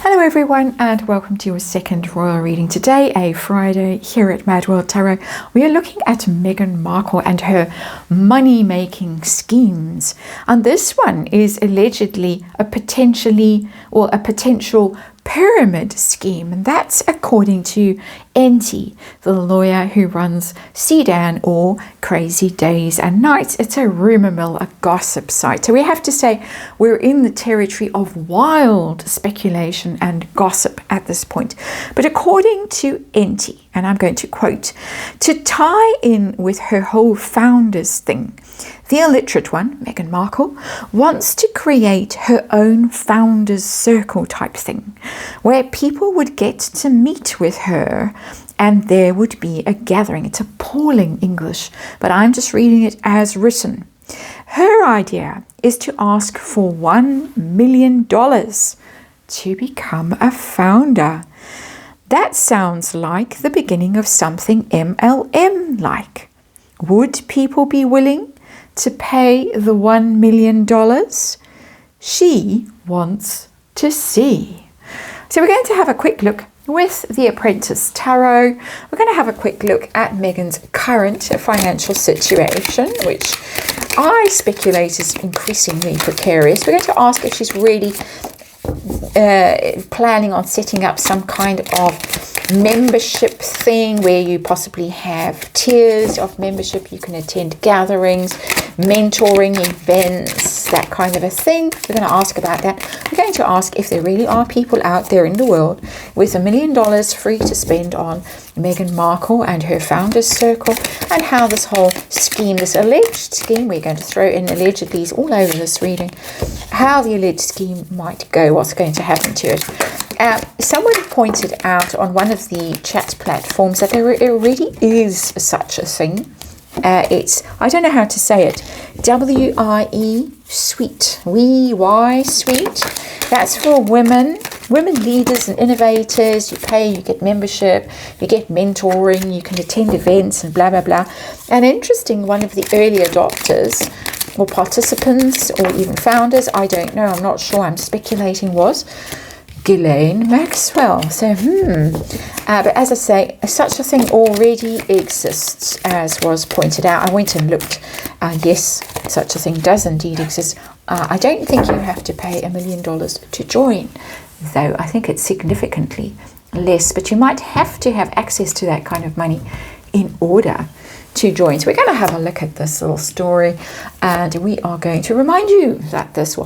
Hello everyone and welcome to your second royal reading today, a Friday here at MadWorldTarot. We are looking at Meghan Markle and her money-making schemes. And this one is allegedly a potential pyramid scheme, and that's according to Enty, the lawyer who runs Sedan or Crazy Days and Nights. It's a rumor mill, a gossip site. So we have to say we're in the territory of wild speculation and gossip at this point. But according to Enty, and I'm going to quote, to tie in with her whole Flounders thing, the illiterate one, Meghan Markle, wants to create her own Founders Circle type thing, where people would get to meet with her and there would be a gathering. It's appalling English, but I'm just reading it as written. Her idea is to ask for $1 million to become a founder. That sounds like the beginning of something MLM-like. Would people be willing to pay the $1 million? She wants to see. So we're going to have a quick look with the Apprentice Tarot. We're going to have a quick look at Meghan's current financial situation, which I speculate is increasingly precarious. We're going to ask if she's really planning on setting up some kind of membership thing where you possibly have tiers of membership. You can attend gatherings, mentoring events, that kind of a thing. We're going to ask about that. We're going to ask if there really are people out there in the world with $1 million free to spend on Meghan Markle and her Founders Circle, and how this whole scheme, this alleged scheme, we're going to throw in allegedly all over this reading, how the alleged scheme might go, what's going to happen to it. Someone pointed out on one of the chat platforms that there already is such a thing. I don't know how to say it, W-I-E Suite, W-Y Suite. That's for women leaders and innovators. You pay, you get membership, you get mentoring, you can attend events and blah, blah, blah. And interesting, one of the early adopters or participants or even founders, I don't know, I'm not sure, I'm speculating, was Ghislaine Maxwell. So, but as I say, such a thing already exists, as was pointed out. I went and looked. Yes, such a thing does indeed exist. I don't think you have to pay $1 million to join, though. I think it's significantly less, but you might have to have access to that kind of money in order to join. So we're going to have a look at this little story, and we are going to remind you that this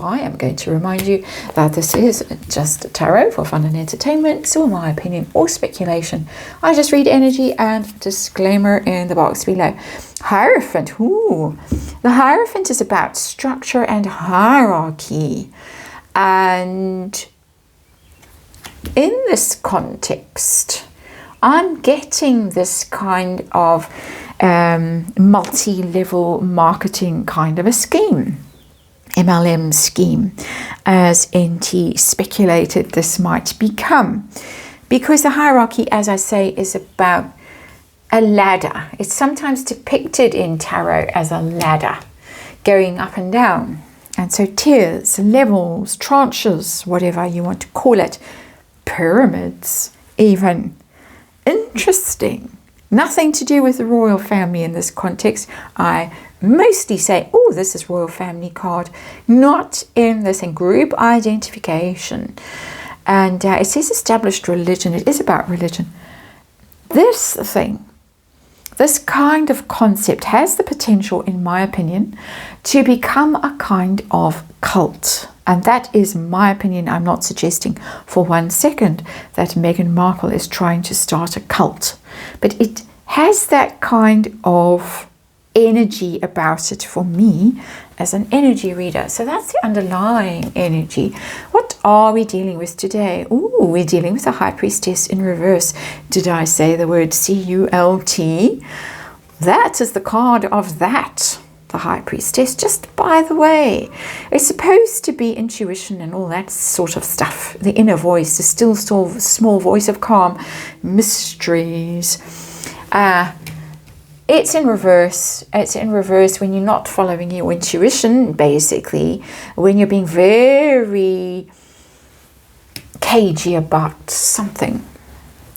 is just a tarot for fun and entertainment. So in my opinion or speculation, I just read energy, and disclaimer in the box below. Hierophant. The Hierophant is about structure and hierarchy, and in this context I'm getting this kind of multi-level marketing kind of a scheme, MLM scheme, as Enty speculated this might become, because the hierarchy, as I say, is about a ladder. It's sometimes depicted in tarot as a ladder going up and down, and so tiers, levels, tranches, whatever you want to call it, pyramids even. Interesting. Nothing to do with the royal family in this context. I mostly say, oh, this is royal family card, not in this in group identification. And it says established religion. It is about religion. This thing, this kind of concept has the potential, in my opinion, to become a kind of cult. And that is my opinion. I'm not suggesting for 1 second that Meghan Markle is trying to start a cult. But it has that kind of energy about it for me as an energy reader. So that's the underlying energy. What are we dealing with today? Ooh, we're dealing with a High Priestess in reverse. Did I say the word C-U-L-T? That is the card of that. The High Priestess, just by the way, it's supposed to be intuition and all that sort of stuff. The inner voice, the still small voice of calm, mysteries. It's in reverse. It's in reverse when you're not following your intuition, basically, when you're being very cagey about something.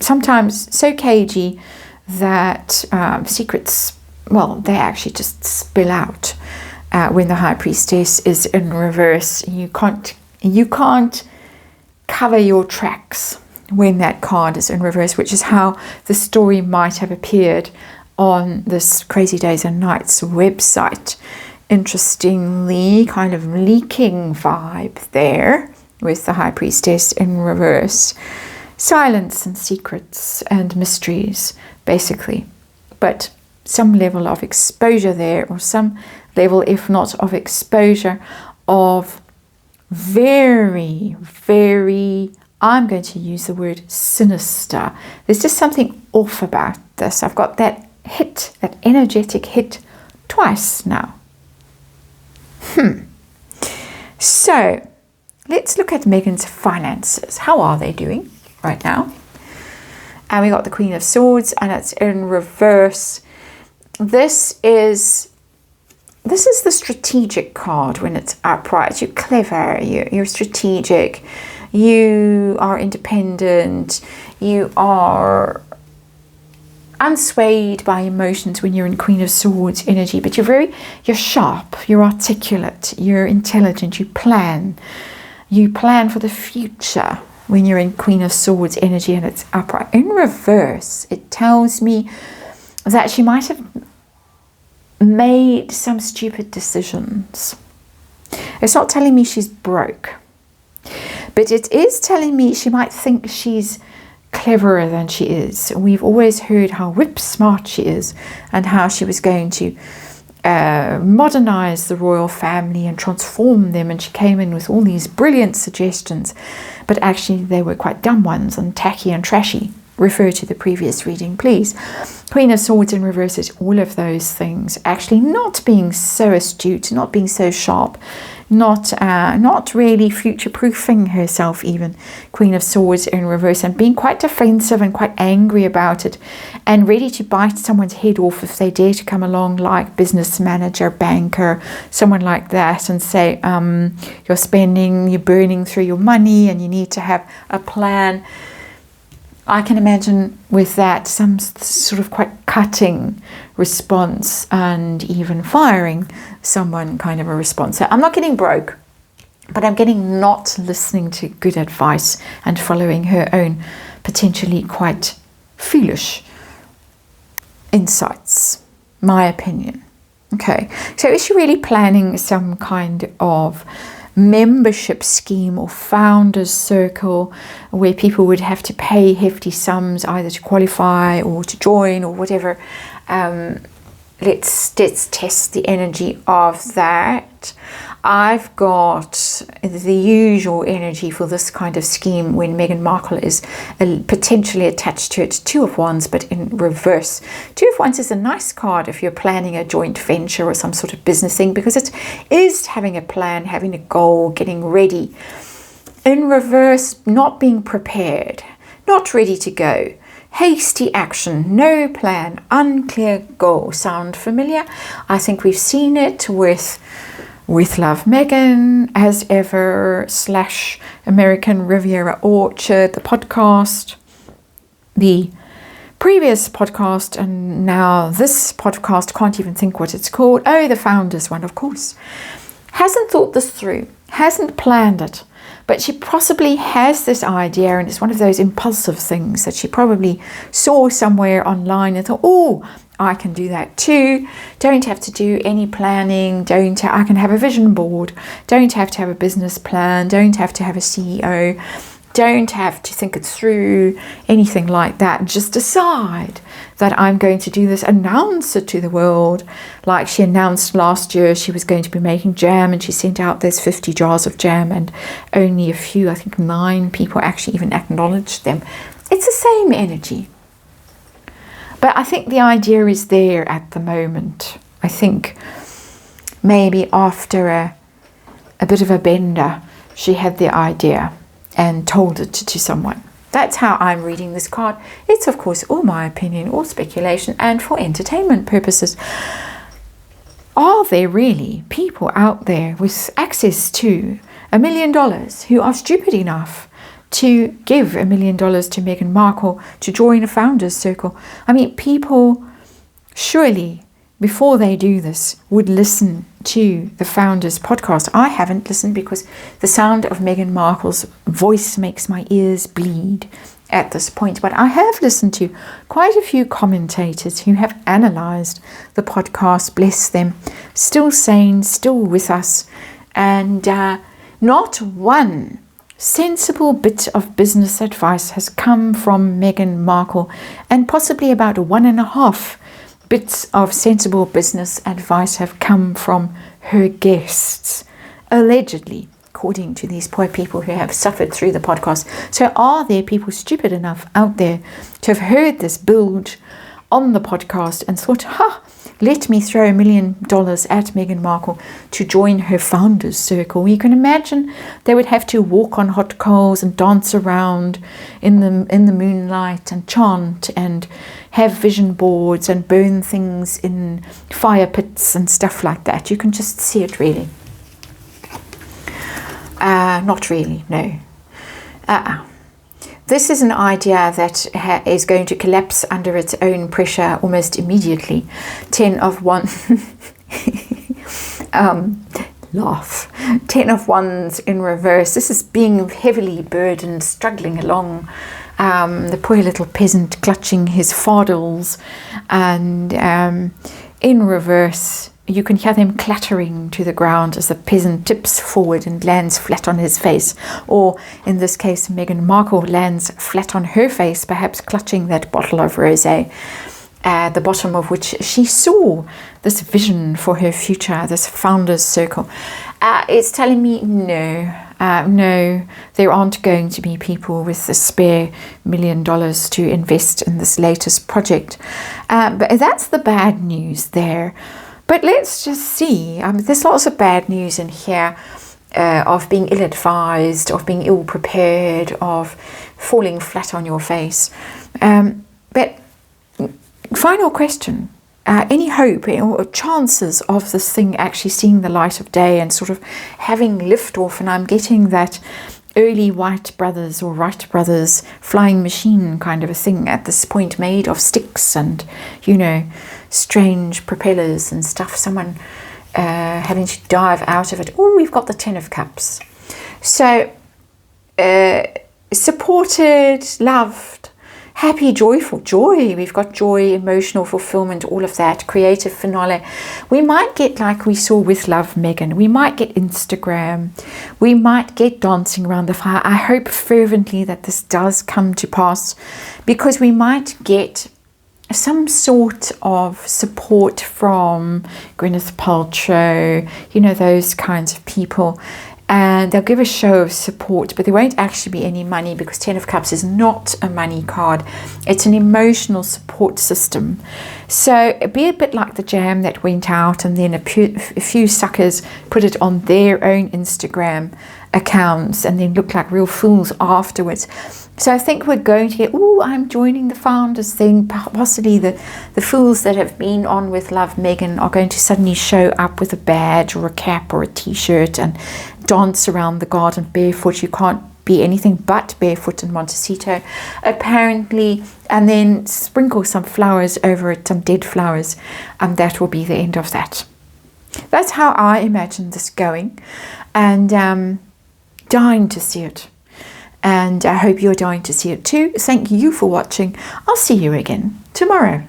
Sometimes so cagey that secrets, well, they actually just spill out when the High Priestess is in reverse. You can't cover your tracks when that card is in reverse, which is how the story might have appeared on this Crazy Days and Nights website. Interestingly, kind of leaking vibe there with the High Priestess in reverse. Silence and secrets and mysteries, basically. But some level of exposure there, or some level, if not of exposure, of very, very, I'm going to use the word sinister. There's just something off about this. I've got that hit, that energetic hit twice now. So let's look at Megan's finances. How are they doing right now? And we got the Queen of Swords, and it's in reverse. This is the strategic card when it's upright. You're clever, you're strategic, you are independent, you are unswayed by emotions when you're in Queen of Swords energy, but you're sharp, you're articulate, you're intelligent, you plan for the future when you're in Queen of Swords energy and it's upright. In reverse, it tells me that she might have made some stupid decisions. It's not telling me she's broke, but it is telling me she might think she's cleverer than she is. We've always heard how whip smart she is and how she was going to modernize the royal family and transform them, and she came in with all these brilliant suggestions, but actually they were quite dumb ones and tacky and trashy. Refer to the previous reading, please. Queen of Swords in reverse is all of those things. Actually not being so astute, not being so sharp, not really future-proofing herself even. Queen of Swords in reverse, and being quite defensive and quite angry about it, and ready to bite someone's head off if they dare to come along, like business manager, banker, someone like that, and say, you're burning through your money and you need to have a plan. I can imagine with that some sort of quite cutting response, and even firing someone kind of a response. So I'm not getting broke, but I'm getting not listening to good advice and following her own potentially quite foolish insights, my opinion. Okay, so is she really planning some kind of membership scheme or founders circle where people would have to pay hefty sums either to qualify or to join or whatever? Let's test the energy of that. I've got the usual energy for this kind of scheme when Meghan Markle is potentially attached to it. Two of Wands, but in reverse. Two of Wands is a nice card if you're planning a joint venture or some sort of business thing, because it is having a plan, having a goal, getting ready. In reverse, not being prepared, not ready to go. Hasty action, no plan, unclear goal. Sound familiar? I think we've seen it with Love Megan, as ever, / American Riviera Orchard, the podcast, the previous podcast, and now this podcast, can't even think what it's called. Oh, the Flounders one, of course. Hasn't thought this through, hasn't planned it, but she possibly has this idea, and it's one of those impulsive things that she probably saw somewhere online and thought, oh, I can do that too. Don't have to do any planning. I can have a vision board. Don't have to have a business plan. Don't have to have a CEO. Don't have to think it through, anything like that. Just decide that I'm going to do this, announce it to the world. Like she announced last year she was going to be making jam, and she sent out those 50 jars of jam, and only a few, I think 9 people actually even acknowledged them. It's the same energy. But I think the idea is there at the moment. I think maybe after a bit of a bender, she had the idea and told it to someone. That's how I'm reading this card. It's, of course, all my opinion, all speculation, and for entertainment purposes. Are there really people out there with access to $1 million who are stupid enough to give $1 million to Meghan Markle to join a Founders Circle. I mean, people surely, before they do this, would listen to the Founders podcast. I haven't listened because the sound of Meghan Markle's voice makes my ears bleed at this point. But I have listened to quite a few commentators who have analysed the podcast, bless them, still sane, still with us, and not one sensible bit of business advice has come from Meghan Markle, and possibly about 1.5 bits of sensible business advice have come from her guests, allegedly, according to these poor people who have suffered through the podcast. So are there people stupid enough out there to have heard this bilge on the podcast and thought, let me throw $1 million at Meghan Markle to join her Founders Circle? You can imagine they would have to walk on hot coals and dance around in the moonlight and chant and have vision boards and burn things in fire pits and stuff like that. You can just see it, really. Not really, no. This is an idea that is going to collapse under its own pressure almost immediately. 10 of one laugh. 10 of wands in reverse. This is being heavily burdened, struggling along. The poor little peasant clutching his fardels, and in reverse you can hear them clattering to the ground as the peasant tips forward and lands flat on his face, or in this case Meghan Markle lands flat on her face, perhaps clutching that bottle of rosé, at the bottom of which she saw this vision for her future, this Founders Circle. It's telling me no, there aren't going to be people with the spare $1 million to invest in this latest project. But that's the bad news there. But let's just see. There's lots of bad news in here of being ill-advised, of being ill-prepared, of falling flat on your face. But final question. Any hope or chances of this thing actually seeing the light of day and sort of having liftoff? And I'm getting that early White Brothers or Wright Brothers flying machine kind of a thing at this point, made of sticks and, strange propellers and stuff. Someone having to dive out of it. Oh, we've got the 10 of Cups. So, supported, loved, happy, joyful, joy. We've got joy, emotional fulfillment, all of that, creative finale. We might get, like we saw with Love Meghan, we might get Instagram, we might get dancing around the fire. I hope fervently that this does come to pass, because we might get some sort of support from Gwyneth Paltrow, those kinds of people. And they'll give a show of support, but there won't actually be any money, because 10 of Cups is not a money card. It's an emotional support system. So it'd be a bit like the jam that went out, and then a few suckers put it on their own Instagram accounts and then look like real fools afterwards. So I think we're going to get, I'm joining the Founders thing. Possibly the fools that have been on with Love Meghan are going to suddenly show up with a badge or a cap or a t-shirt and dance around the garden barefoot. You can't be anything but barefoot in Montecito, apparently, and then sprinkle some flowers over it, some dead flowers, and that will be the end of that. That's how I imagine this going, and dying to see it. And I hope you're dying to see it too. Thank you for watching. I'll see you again tomorrow.